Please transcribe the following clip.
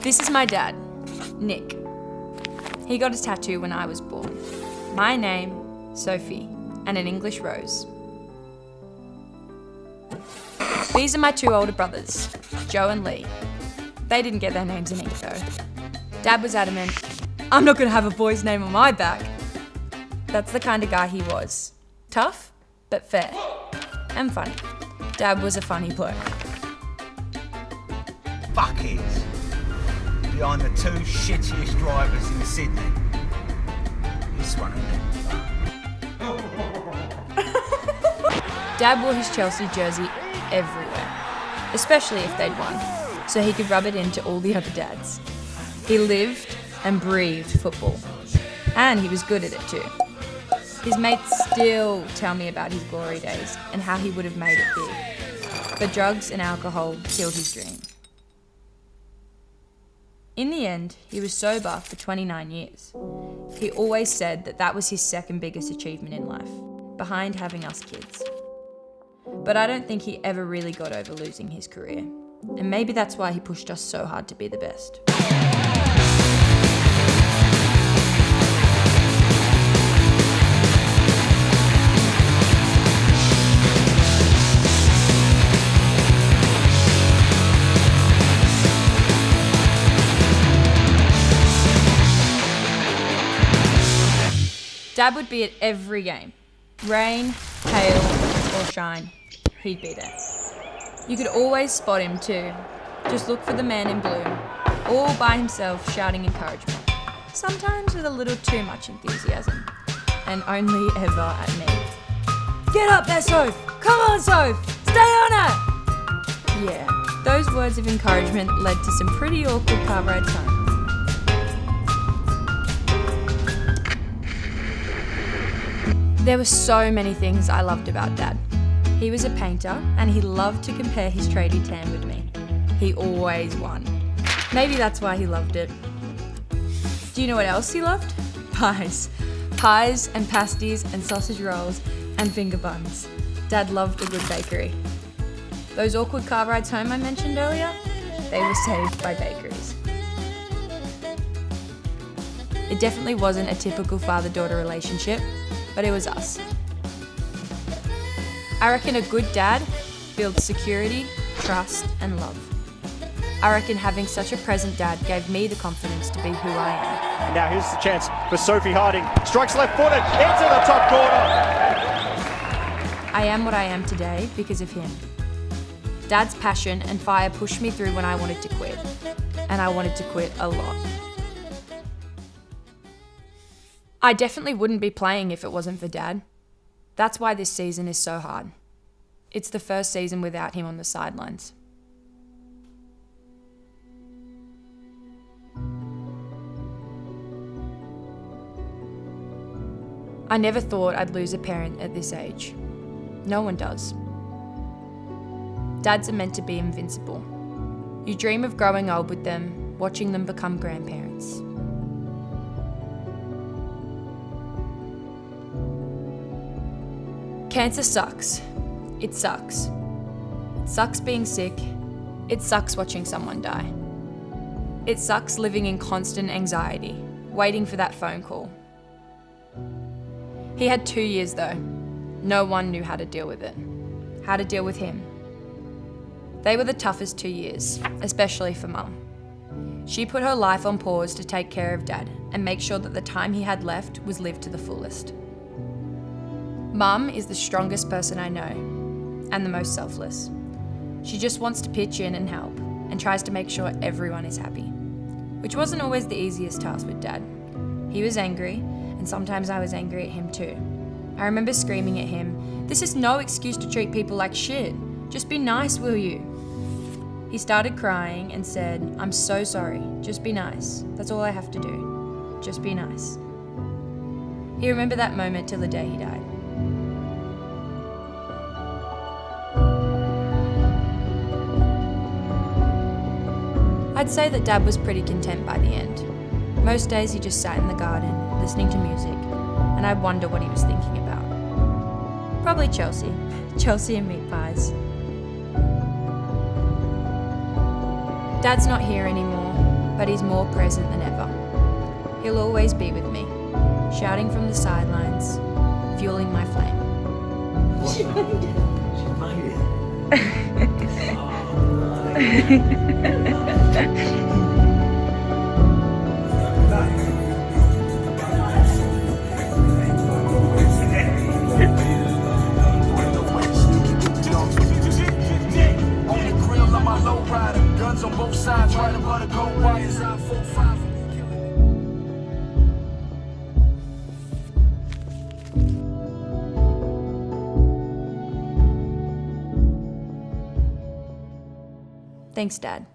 This is my dad, Nick. He got a tattoo when I was born. My name, Sophie, and an English rose. These are my two older brothers, Joe and Lee. They didn't get their names in ink though. Dad was adamant, I'm not gonna have a boy's name on my back. That's the kind of guy he was. Tough, but fair. And funny. Dad was a funny bloke. Fuckheads. Behind the two shittiest drivers in Sydney. This one, isn't it? Dad wore his Chelsea jersey everywhere, especially if they'd won, so he could rub it into all the other dads. He lived and breathed football, and he was good at it too. His mates still tell me about his glory days and how he would have made it big, but drugs and alcohol killed his dream. In the end, he was sober for 29 years. He always said that that was his second biggest achievement in life, behind having us kids. But I don't think he ever really got over losing his career, and maybe that's why he pushed us so hard to be the best. Dad would be at every game. Rain, hail, or shine, he'd be there. You could always spot him too. Just look for the man in blue, all by himself shouting encouragement. Sometimes with a little too much enthusiasm, and only ever at me. Get up there, Soph! Come on, Soph! Stay on it! Yeah, those words of encouragement led to some pretty awkward car rides home. There were so many things I loved about Dad. He was a painter and he loved to compare his tradie tan with me. He always won. Maybe that's why he loved it. Do you know what else he loved? Pies. Pies and pasties and sausage rolls and finger buns. Dad loved a good bakery. Those awkward car rides home I mentioned earlier, they were saved by bakeries. It definitely wasn't a typical father-daughter relationship, but it was us. I reckon a good dad builds security, trust, and love. I reckon having such a present dad gave me the confidence to be who I am. And now here's the chance for Sophie Harding. Strikes left-footed into the top corner. I am what I am today because of him. Dad's passion and fire pushed me through when I wanted to quit. And I wanted to quit a lot. I definitely wouldn't be playing if it wasn't for Dad. That's why this season is so hard. It's the first season without him on the sidelines. I never thought I'd lose a parent at this age. No one does. Dads are meant to be invincible. You dream of growing old with them, watching them become grandparents. Cancer sucks. It sucks. It sucks being sick. It sucks watching someone die. It sucks living in constant anxiety, waiting for that phone call. He had 2 years though. No one knew how to deal with it. How to deal with him. They were the toughest 2 years, especially for Mum. She put her life on pause to take care of Dad and make sure that the time he had left was lived to the fullest. Mum is the strongest person I know, and the most selfless. She just wants to pitch in and help, and tries to make sure everyone is happy. Which wasn't always the easiest task with Dad. He was angry, and sometimes I was angry at him too. I remember screaming at him, "This is no excuse to treat people like shit. Just be nice, will you?" He started crying and said, "I'm so sorry, just be nice. That's all I have to do. Just be nice." He remembered that moment till the day he died. I'd say that Dad was pretty content by the end. Most days he just sat in the garden, listening to music, and I'd wonder what he was thinking about. Probably Chelsea. Chelsea and meat pies. Dad's not here anymore, but he's more present than ever. He'll always be with me, shouting from the sidelines, fueling my flame. She made it. On the grill, I'm my low rider. Guns on both sides, right above the gold wires. I 4-5. Thanks, Dad.